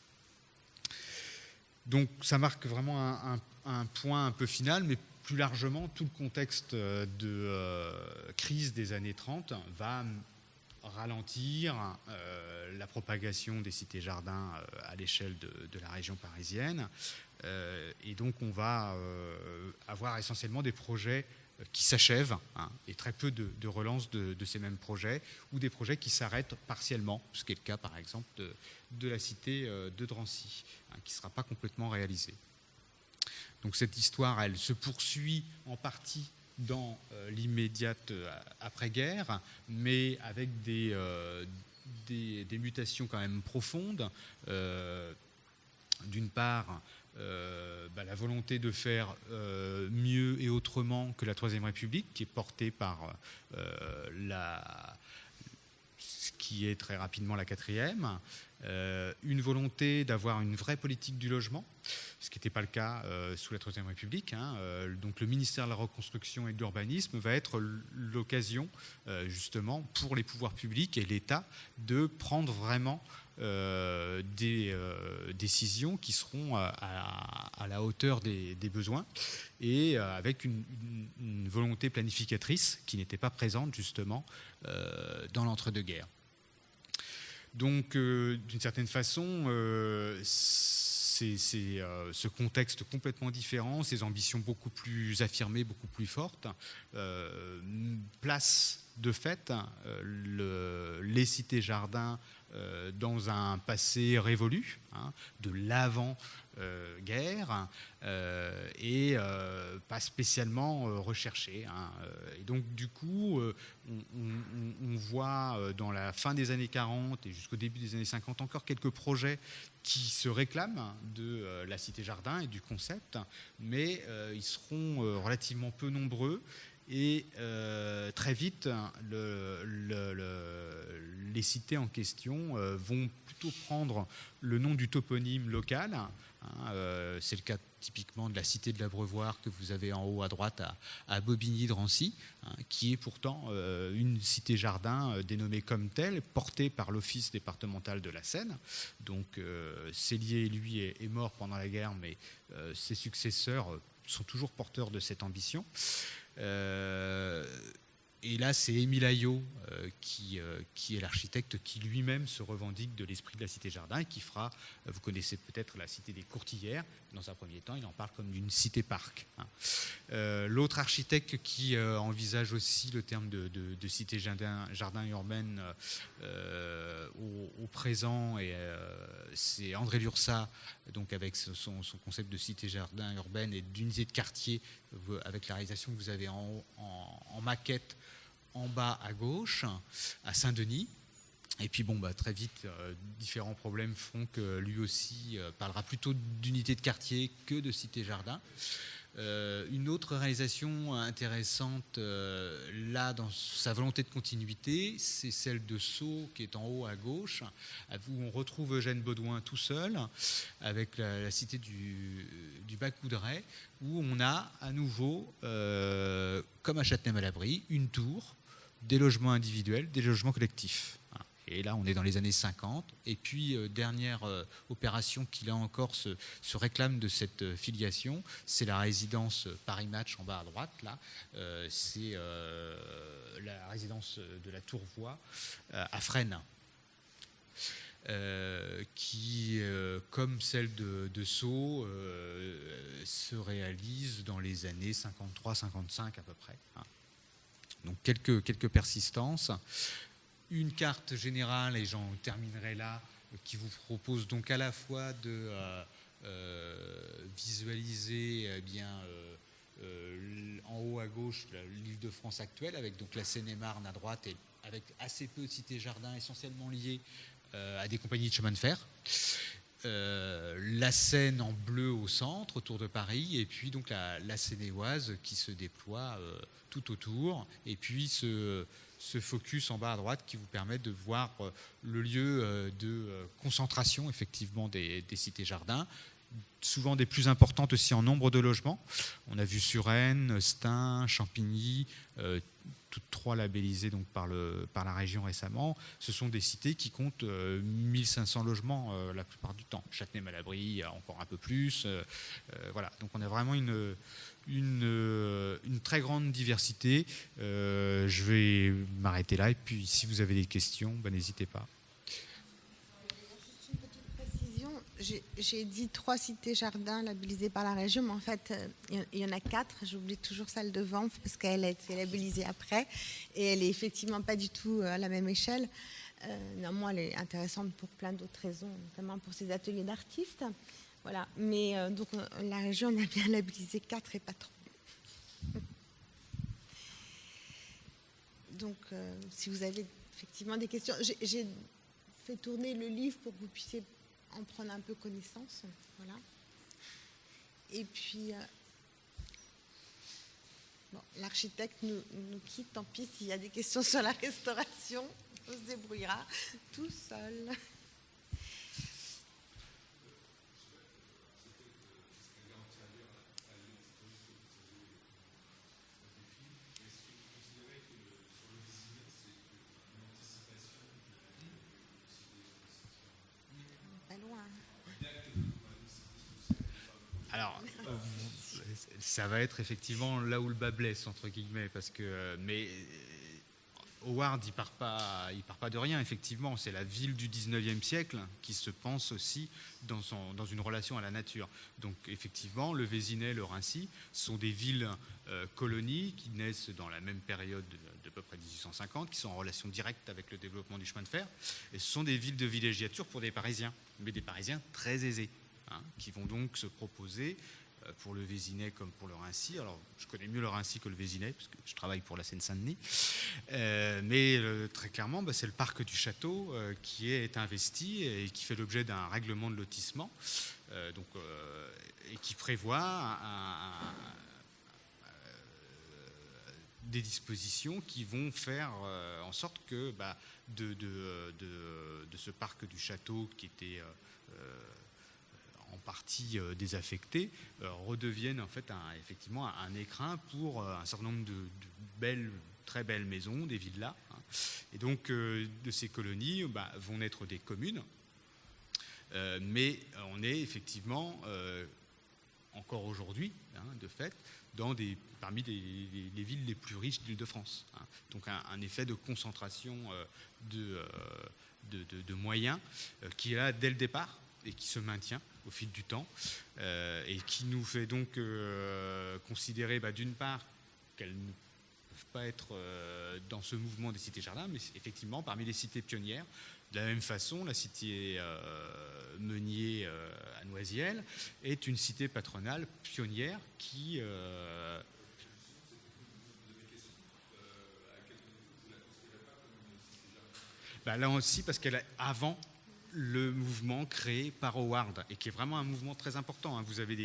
Donc ça marque vraiment un point un peu final, mais plus largement, tout le contexte de crise des années 30 va ralentir la propagation des cités-jardins à l'échelle de la région parisienne. Et donc on va avoir essentiellement des projets qui s'achèvent, et très peu de relance de ces mêmes projets, ou des projets qui s'arrêtent partiellement, ce qui est le cas par exemple de la cité de Drancy, qui ne sera pas complètement réalisée. Donc cette histoire, elle se poursuit en partie dans l'immédiate après-guerre, mais avec des mutations quand même profondes. D'une part, la volonté de faire mieux et autrement que la Troisième République, qui est portée par ce qui est très rapidement la quatrième, une volonté d'avoir une vraie politique du logement, ce qui n'était pas le cas sous la Troisième République. Donc le ministère de la Reconstruction et de l'Urbanisme va être l'occasion justement pour les pouvoirs publics et l'État de prendre vraiment des décisions qui seront à la hauteur des besoins et avec une volonté planificatrice qui n'était pas présente justement dans l'entre-deux-guerres. Donc d'une certaine façon, c'est ce contexte complètement différent, ces ambitions beaucoup plus affirmées, beaucoup plus fortes, place de fait les cités-jardins dans un passé révolu, de l'avant-guerre, et pas spécialement recherché. Et donc du coup, on voit dans la fin des années 40 et jusqu'au début des années 50 encore quelques projets qui se réclament de la Cité-Jardin et du concept, mais ils seront relativement peu nombreux. Et très vite, les cités en question vont plutôt prendre le nom du toponyme local. C'est le cas typiquement de la cité de l'Abreuvoir que vous avez en haut à droite à Bobigny-Drancy, qui est pourtant une cité-jardin dénommée comme telle, portée par l'Office départemental de la Seine. Donc Sellier, lui, est mort pendant la guerre, mais ses successeurs sont toujours porteurs de cette ambition. Et là, c'est Émile Aillot qui est l'architecte qui lui-même se revendique de l'esprit de la cité-jardin et qui fera, vous connaissez peut-être la cité des Courtilières, dans un premier temps, il en parle comme d'une cité-parc. L'autre architecte qui envisage aussi le terme de cité-jardin urbaine au présent, et c'est André Lursa, donc avec son concept de cité-jardin urbaine et d'unité de quartier, avec la réalisation que vous avez en maquette en bas à gauche, à Saint-Denis. Et puis très vite, différents problèmes font que lui aussi parlera plutôt d'unité de quartier que de cité-jardin. Une autre réalisation intéressante, là, dans sa volonté de continuité, c'est celle de Sceaux, qui est en haut à gauche, où on retrouve Eugène Baudouin tout seul, avec la cité du Bas-Coudray, où on a à nouveau, comme à Châtenay-Malabry, une tour, des logements individuels, des logements collectifs. Et là, on est dans les années 50. Et puis, dernière opération qui, là encore, se réclame de cette filiation, c'est la résidence Paris Match en bas à droite. Là, c'est la résidence de la Tourvoie à Fresnes, qui, comme celle de Sceaux, se réalise dans les années 53-55 à peu près. Donc, quelques persistances. Une carte générale, et j'en terminerai là, qui vous propose donc à la fois de visualiser en haut à gauche l'Île-de-France actuelle, avec donc la Seine-et-Marne à droite, et avec assez peu de cités-jardins essentiellement liés à des compagnies de chemin de fer. La Seine en bleu au centre, autour de Paris, et puis donc la Seine-et-Oise qui se déploie tout autour, et puis ce focus en bas à droite qui vous permet de voir le lieu de concentration effectivement des cités-jardins, souvent des plus importantes aussi en nombre de logements. On a vu Suresnes, Stein, Champigny, toutes trois labellisées donc par la région récemment. Ce sont des cités qui comptent 1500 logements la plupart du temps. Châtenay-Malabry encore un peu plus. Voilà, donc on a vraiment une très grande diversité. Je vais m'arrêter là, et puis si vous avez des questions, n'hésitez pas. Juste une petite précision, j'ai dit 3 cités-jardins labellisées par la région, mais en fait, il y en a 4. J'oublie toujours celle de Vanves parce qu'elle a été labellisée après, et elle est effectivement pas du tout à la même échelle. Néanmoins, elle est intéressante pour plein d'autres raisons, notamment pour ses ateliers d'artistes. Voilà. Mais donc la région a bien labellisé 4 et pas 3. Donc, si vous avez effectivement des questions, j'ai fait tourner le livre pour que vous puissiez en prendre un peu connaissance. Voilà. Et puis, bon, l'architecte nous quitte, tant pis s'il y a des questions sur la restauration, on se débrouillera tout seul. Alors, ça va être effectivement là où le bas blesse, entre guillemets, parce que Howard, il part pas de rien, effectivement. C'est la ville du 19e siècle qui se pense aussi dans une relation à la nature. Donc, effectivement, le Vésinet, le Raincy sont des villes colonies qui naissent dans la même période de peu près 1850, qui sont en relation directe avec le développement du chemin de fer. Et ce sont des villes de villégiature pour des Parisiens, mais des Parisiens très aisés, qui vont donc se proposer pour le Vésinet comme pour le Raincy. Alors, je connais mieux le Raincy que le Vésinet, parce que je travaille pour la Seine-Saint-Denis. Mais très clairement, c'est le parc du château qui est investi et qui fait l'objet d'un règlement de lotissement, et qui prévoit des dispositions qui vont faire en sorte que de ce parc du château qui était en partie désaffecté, redeviennent en fait effectivement un écrin pour un certain nombre de très belles maisons, des villas. Et donc de ces colonies vont naître des communes, mais on est effectivement encore aujourd'hui, de fait, parmi les villes les plus riches d'Île-de-France. Donc un effet de concentration de moyens qui est là dès le départ et qui se maintient au fil du temps, et qui nous fait donc considérer d'une part qu'elles ne peuvent pas être dans ce mouvement des cités-jardins, mais effectivement parmi les cités pionnières. De la même façon, la cité Meunier à Noisiel est une cité patronale pionnière qui... là aussi, parce qu'elle est avant le mouvement créé par Howard, et qui est vraiment un mouvement très important. Vous avez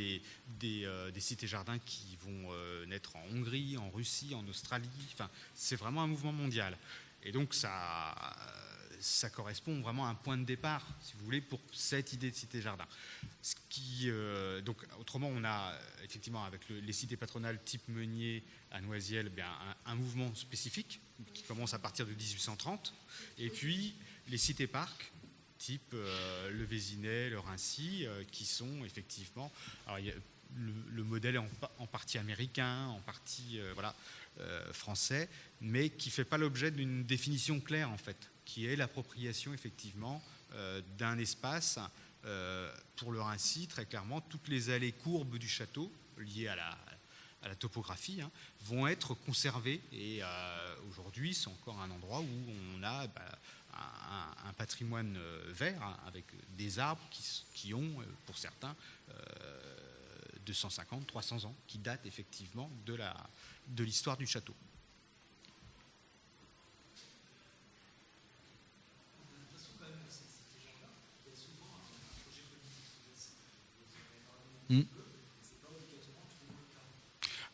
des cités-jardins qui vont naître en Hongrie, en Russie, en Australie. Enfin, c'est vraiment un mouvement mondial. Et donc ça correspond vraiment à un point de départ, si vous voulez, pour cette idée de cité-jardin. Donc, autrement, on a effectivement avec les cités patronales type Meunier à Noisiel, un mouvement spécifique qui commence à partir de 1830, et puis les cités-parcs type le Vésinet, le Raincy, qui sont effectivement... Alors, le modèle est en partie américain, en partie français, mais qui ne fait pas l'objet d'une définition claire, en fait, qui est l'appropriation, effectivement, d'un espace. Pour le Raincy, très clairement, toutes les allées courbes du château, liées à la topographie, vont être conservées. Et aujourd'hui, c'est encore un endroit où on a un patrimoine vert, hein, avec des arbres qui ont, pour certains, 250, 300 ans, qui datent effectivement de l'histoire du château.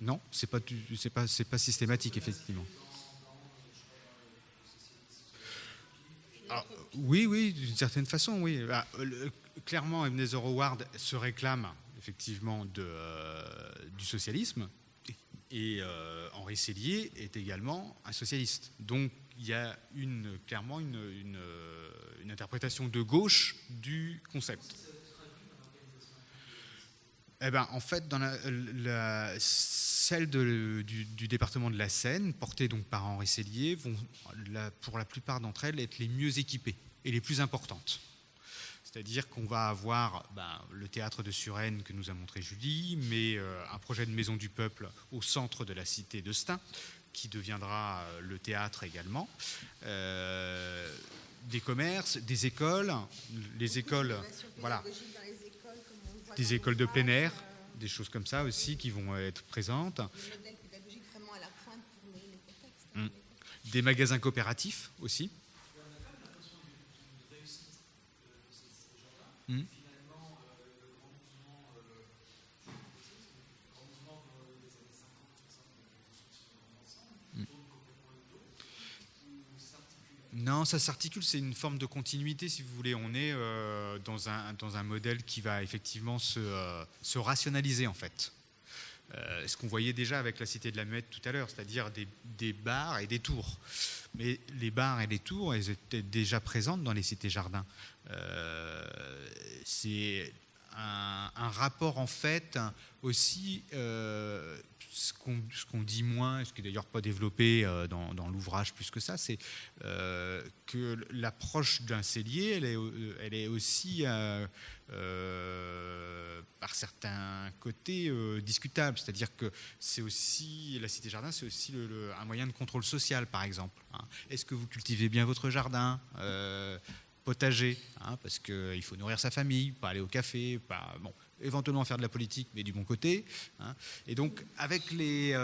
Non, c'est pas systématique, effectivement. Alors, oui, d'une certaine façon, oui. Clairement, Ebenezer Howard se réclame effectivement du socialisme, et Henri Sellier est également un socialiste. Donc, il y a clairement une interprétation de gauche du concept. Eh ben, en fait, dans celle du département de la Seine, portée donc par Henri Sellier, vont, pour la plupart d'entre elles, être les mieux équipées et les plus importantes. C'est-à-dire qu'on va avoir le théâtre de Suresnes que nous a montré Julie, mais un projet de maison du peuple au centre de la cité de Stein, qui deviendra le théâtre également. Des commerces, des écoles, les écoles, voilà. Des écoles de plein air, des choses comme ça aussi qui vont être présentes. Des modèles pédagogiques vraiment à la pointe pour les contextes. Des magasins coopératifs aussi. Finalement, le grand mouvement des années 50, 60, de construction de grands ensembles, tourne complètement le dos, ou s'articule? Non, ça s'articule, c'est une forme de continuité, si vous voulez. On est dans un modèle qui va effectivement se rationaliser, en fait. Ce qu'on voyait déjà avec la Cité de la Muette tout à l'heure, c'est-à-dire des bars et des tours. Mais les bars et les tours, elles étaient déjà présentes dans les cités-jardins. C'est un rapport, en fait, aussi, ce qu'on dit moins, ce qui n'est d'ailleurs pas développé dans l'ouvrage plus que ça, c'est que l'approche d'un Sellier, elle est aussi, par certains côtés, discutable. C'est-à-dire que c'est aussi, la Cité-Jardin, c'est aussi un moyen de contrôle social, par exemple. Hein. Est-ce que vous cultivez bien votre jardin potager, hein, parce qu'il faut nourrir sa famille, pas aller au café, éventuellement faire de la politique, mais du bon côté. Hein. Et donc, avec les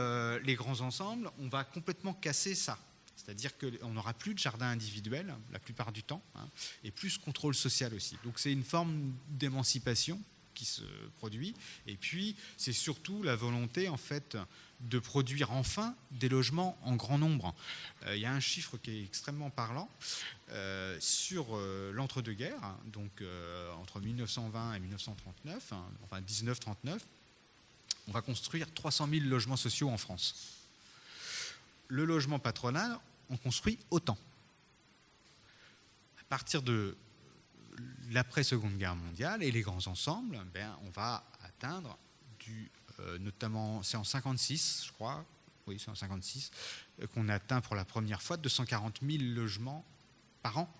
grands ensembles, on va complètement casser ça. C'est-à-dire qu'on n'aura plus de jardin individuel, la plupart du temps, hein, et plus contrôle social aussi. Donc, c'est une forme d'émancipation qui se produit. Et puis, c'est surtout la volonté, en fait, de produire enfin des logements en grand nombre. Il y a un chiffre qui est extrêmement parlant sur l'entre-deux-guerres, hein, donc entre 1920 et 1939, hein, enfin 1939, on va construire 300 000 logements sociaux en France. Le logement patronal, on construit autant. À partir de l'après-Seconde Guerre mondiale et les grands ensembles, on va atteindre notamment, c'est en 56, je crois, oui, c'est en 56, qu'on atteint pour la première fois 240 000 logements par an.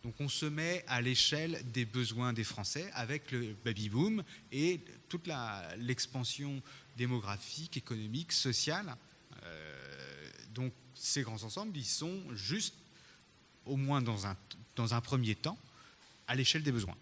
Donc on se met à l'échelle des besoins des Français avec le baby-boom et toute l'expansion démographique, économique, sociale. Donc ces grands ensembles, ils sont juste, au moins dans un premier temps, à l'échelle des besoins.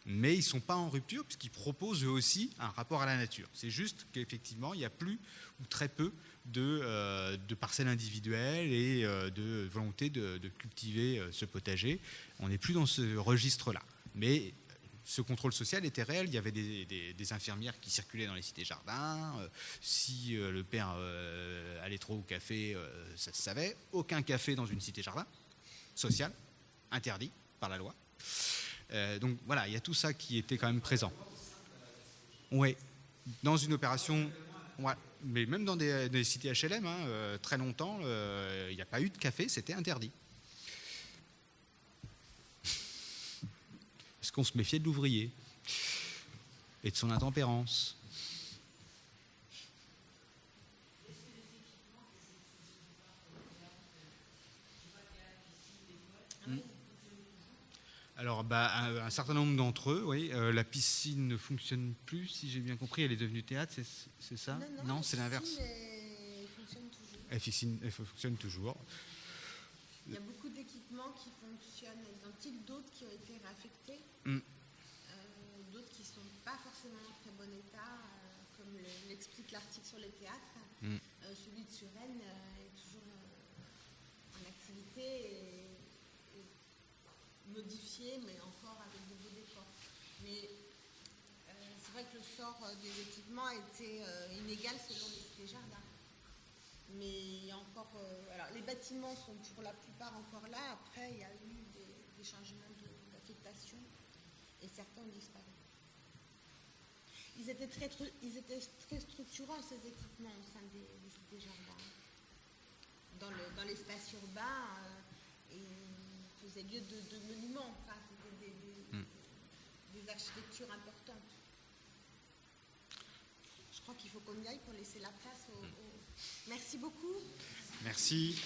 Mais ils ne sont pas en rupture puisqu'ils proposent eux aussi un rapport à la nature. C'est juste qu'effectivement, il n'y a plus ou très peu de parcelles individuelles et de volonté de cultiver ce potager. On n'est plus dans ce registre-là. Mais ce contrôle social était réel. Il y avait des infirmières qui circulaient dans les cités-jardins. Si le père allait trop au café, ça se savait. Aucun café dans une cité-jardin sociale, interdit par la loi. Donc voilà, il y a tout ça qui était quand même présent. Oui, dans une opération, ouais, mais même dans des cités HLM, hein, très longtemps, il n'y a pas eu de café, c'était interdit. Parce qu'on se méfiait de l'ouvrier et de son intempérance. Alors, un certain nombre d'entre eux, oui. La piscine ne fonctionne plus, si j'ai bien compris. Elle est devenue théâtre, c'est ça? Non, c'est l'inverse. Elle fonctionne toujours. Elle fonctionne toujours. Il y a beaucoup d'équipements équipements qui fonctionnent à l'identique, d'autres qui ont été réaffectés, d'autres qui ne sont pas forcément en très bon état, comme l'explique l'article sur les théâtres. Celui de Suresnes est toujours en activité et modifié, mais encore avec de beaux décors. Mais c'est vrai que le sort des équipements a été inégal selon les cités-jardins. Mais il y a encore. Alors, les bâtiments sont pour la plupart encore là. Après, il y a eu des changements d'affectation et certains ont disparu. Ils étaient très structurants, ces équipements, au sein des cités-jardins. Dans l'espace urbain, ils faisaient lieu de monuments. Enfin, c'était des architectures importantes. Je crois qu'il faut qu'on y aille pour laisser la place aux... Merci beaucoup. Merci.